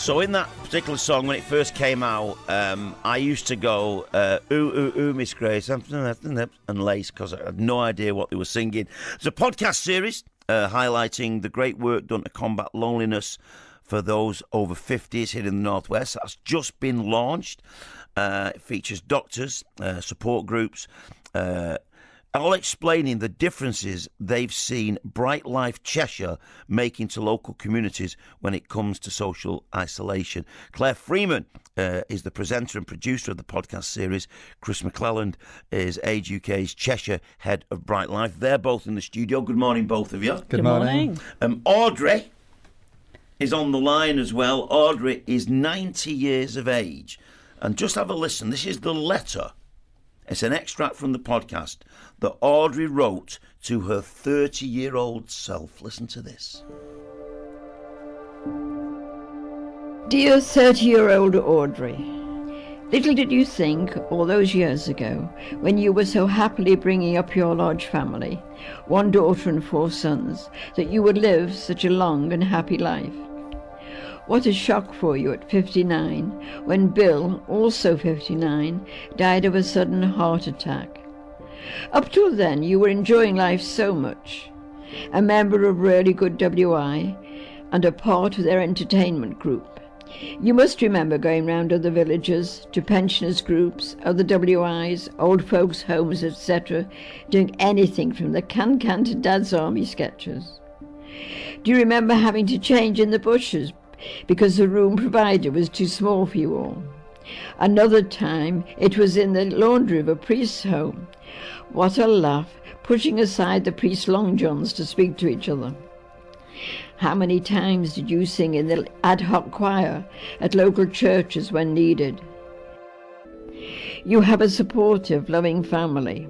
So in that particular song, when it first came out, I used to go, ooh, ooh, ooh, Miss Grace, and lace, because I had no idea what they were singing. It's a podcast series highlighting the great work done to combat loneliness for those over 50s here in the Northwest. That's just been launched. It features doctors, support groups, all explaining the differences they've seen Brightlife Cheshire making to local communities when it comes to social isolation. Claire Freeman is the presenter and producer of the podcast series. Chris McClelland is Age UK's Cheshire head of Brightlife. They're both in the studio. Good morning, both of you. Good morning. Audrey is on the line as well. Audrey is 90 years of age. And just have a listen. This is the letter. It's an extract from the podcast that Audrey wrote to her 30-year-old self. Listen to this. Dear 30-year-old Audrey, little did you think all those years ago, when you were so happily bringing up your large family, 1 daughter and 4 sons, that you would live such a long and happy life. What a shock for you at 59, when Bill, also 59, died of a sudden heart attack. Up till then, you were enjoying life so much. A member of really good WI and a part of their entertainment group. You must remember going round other villages, to pensioners' groups, other WIs, old folks' homes, etc., doing anything from the can-can to Dad's Army sketches. Do you remember having to change in the bushes because the room provided was too small for you all? Another time it was in the laundry of a priest's home. What a laugh, pushing aside the priest's long johns to speak to each other. How many times did you sing in the ad hoc choir at local churches when needed? You have a supportive, loving family.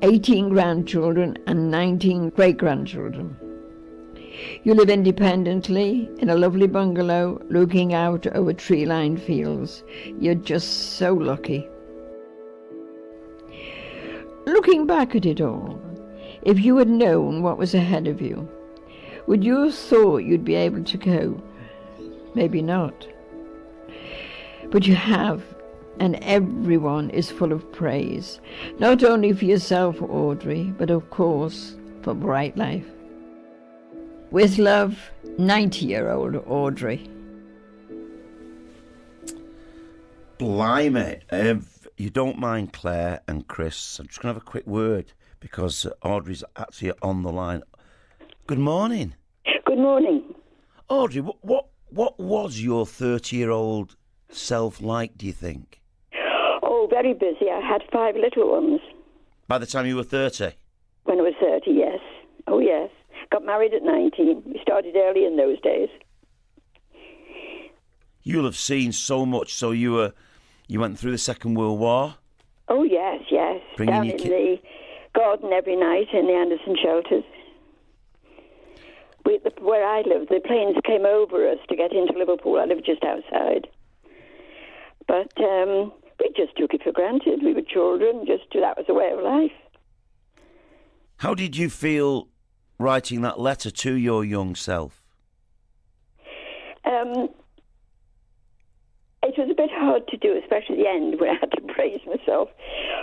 18 grandchildren and 19 great-grandchildren. You live independently in a lovely bungalow looking out over tree-lined fields. You're just so lucky. Looking back at it all, if you had known what was ahead of you, would you have thought you'd be able to cope? Maybe not. But you have, and everyone is full of praise, not only for yourself, Audrey, but of course for Brightlife. With love, 90-year-old Audrey. Blimey. If you don't mind, Claire and Chris, I'm just going to have a quick word because Audrey's actually on the line. Good morning. Good morning. Audrey, what was your 30-year-old self like, do you think? Oh, very busy. I had 5 little ones. By the time you were 30? When I was 30, yes. Oh, yes. Got married at 19. We started early in those days. You'll have seen so much. So you went through the Second World War? Oh, yes, yes. Down in the garden every night in the Anderson shelters. Where I lived, the planes came over us to get into Liverpool. I lived just outside. But we just took it for granted. We were children. That was the way of life. How did you feel writing that letter to your young self? It was a bit hard to do, especially at the end where I had to praise myself.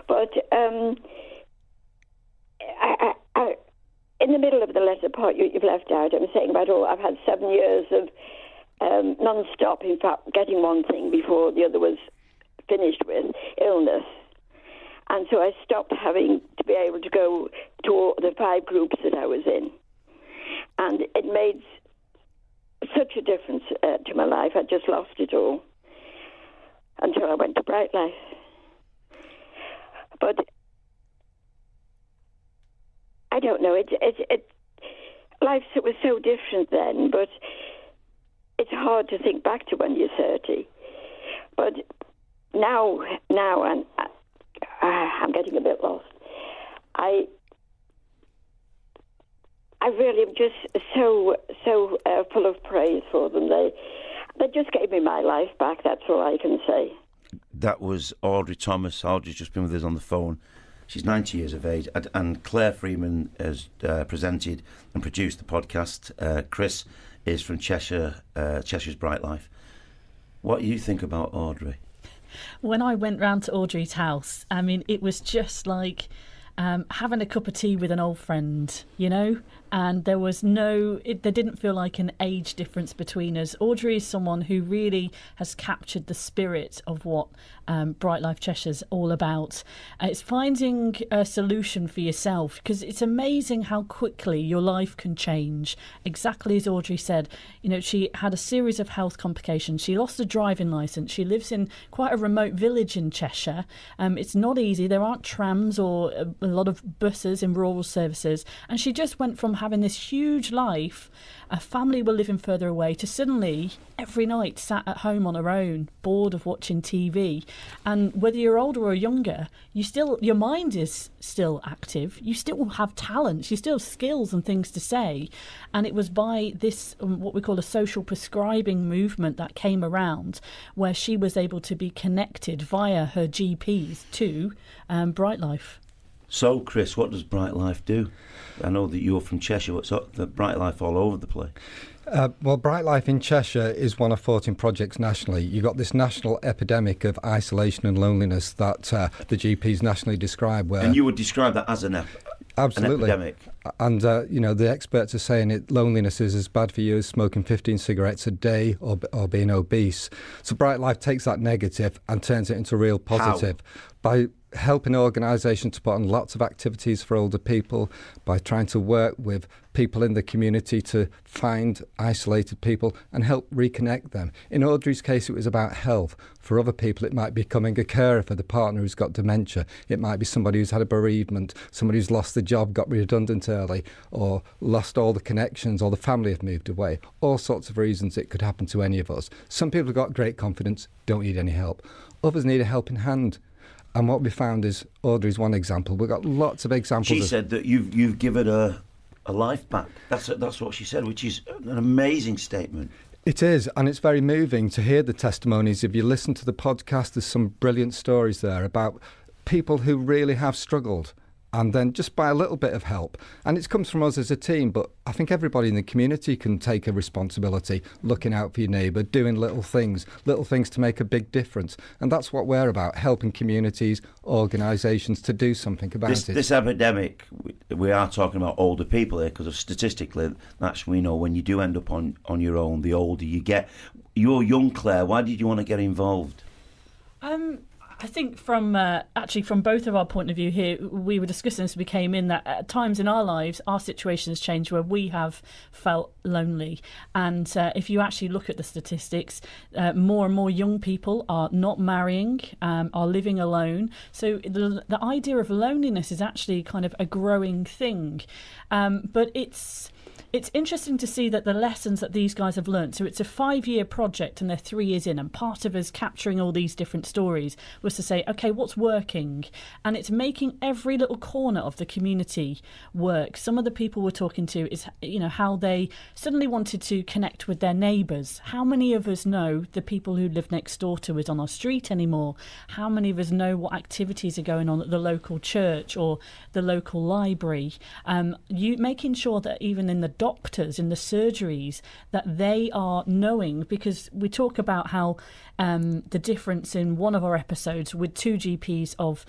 But I in the middle of the letter part you've left out, I'm saying about I've had 7 years of non-stop, in fact, getting one thing before the other was finished with, illness. And so I stopped having to be able to go to all the 5 groups that I was in. And it made such a difference to my life. I just lost it all until I went to Brightlife. But I don't know. Life was so different then, but it's hard to think back to when you're 30. But now I'm getting a bit lost. I really am just so full of praise for them. They just gave me my life back. That's all I can say. That was Audrey Thomas. Audrey's just been with us on the phone. She's 90 years of age, and Claire Freeman has presented and produced the podcast. Chris is from Cheshire, Cheshire's Brightlife. What do you think about Audrey? When I went round to Audrey's house, I mean, it was just like having a cup of tea with an old friend, you know? And there was there didn't feel like an age difference between us. Audrey is someone who really has captured the spirit of what Brightlife Cheshire's all about. It's finding a solution for yourself, because it's amazing how quickly your life can change. Exactly as Audrey said, you know, she had a series of health complications. She lost a driving licence. She lives in quite a remote village in Cheshire. It's not easy. There aren't trams or a lot of buses in rural services. And she just went from having this huge life, a family were living further away, to suddenly every night sat at home on her own, bored of watching TV. And whether you're older or younger, your mind is still active. You still have talents. You still have skills and things to say. And it was by this what we call a social prescribing movement that came around, where she was able to be connected via her GPs to Brightlife. So, Chris, what does Brightlife do? I know that you're from Cheshire. What's the Brightlife all over the place? Well, Brightlife in Cheshire is one of 14 projects nationally. You've got this national epidemic of isolation and loneliness that the GPs nationally describe. And you would describe that as an epidemic? And, the experts are saying loneliness is as bad for you as smoking 15 cigarettes a day or being obese. So Brightlife takes that negative and turns it into a real positive. How? By helping organisations to put on lots of activities for older people, by trying to work with people in the community to find isolated people and help reconnect them. In Audrey's case, it was about health. For other people, it might be becoming a carer for the partner who's got dementia. It might be somebody who's had a bereavement, somebody who's lost the job, got redundant early, or lost all the connections, or the family have moved away. All sorts of reasons it could happen to any of us. Some people have got great confidence, don't need any help. Others need a helping hand. And what we found is, Audrey's one example. We've got lots of examples. She said that you've given her a life back. That's what she said, which is an amazing statement. It is, and it's very moving to hear the testimonies. If you listen to the podcast, there's some brilliant stories there about people who really have struggled, and then just by a little bit of help. And it comes from us as a team, but I think everybody in the community can take a responsibility, looking out for your neighbour, doing little things to make a big difference. And that's what we're about, helping communities, organisations to do something about it. This epidemic, we are talking about older people here, because statistically, that's, we know, when you do end up on your own, the older you get. You're young, Claire. Why did you want to get involved? I think from both of our point of view here, we were discussing as we came in that at times in our lives, our situation has changed where we have felt lonely. And if you actually look at the statistics, more and more young people are not marrying, are living alone. So the idea of loneliness is actually kind of a growing thing. But it's interesting to see that the lessons that these guys have learned. So it's a 5-year project and they're 3 years in. And part of us capturing all these different stories was to say, OK, what's working? And it's making every little corner of the community work. Some of the people we're talking to is, how they suddenly wanted to connect with their neighbours. How many of us know the people who live next door to us on our street anymore? How many of us know what activities are going on at the local church or the local library? Making sure that even in the doctors in the surgeries that they are knowing, because we talk about how the difference in one of our episodes with 2 GPs of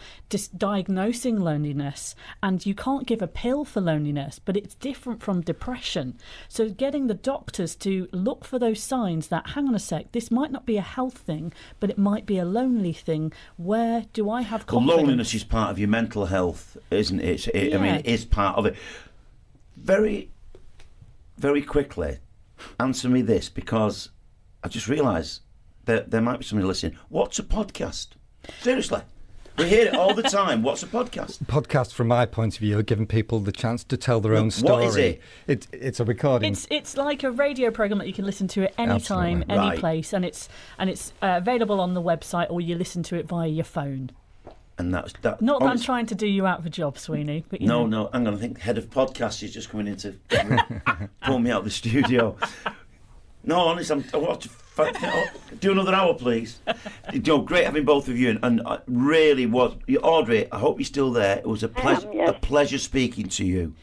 diagnosing loneliness, and you can't give a pill for loneliness, but it's different from depression. So getting the doctors to look for those signs that, hang on a sec, this might not be a health thing, but it might be a lonely thing. Where do I have confidence? Well, loneliness is part of your mental health, isn't it? I mean, it is part of it. Very, very quickly, answer me this, because I just realised that there might be somebody listening. What's a podcast? Seriously. We hear it all the time. What's a podcast? Podcast, from my point of view, are giving people the chance to tell their own story. What is it? It's a recording. It's like a radio programme that you can listen to at any time, any place, and it's available on the website, or you listen to it via your phone. And that's that. Not that I'm trying to do you out of a job, Sweeney. But no. Hang on, I think head of podcasts is just coming in to pull me out of the studio. No, honestly, I want to do another hour, please. Great having both of you, and really was. Audrey, I hope you're still there. It was a pleasure speaking to you.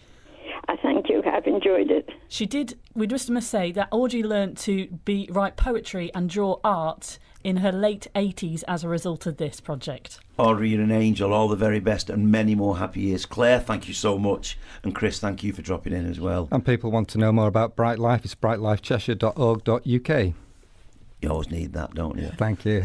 Thank you. I I've enjoyed it. She did. We just must say that Audrey learnt to write poetry and draw art in her late 80s as a result of this project. Audrey, you're an angel. All the very best and many more happy years. Claire, thank you so much. And Chris, thank you for dropping in as well. And people want to know more about Brightlife, it's brightlifecheshire.org.uk. You always need that, don't you? Thank you.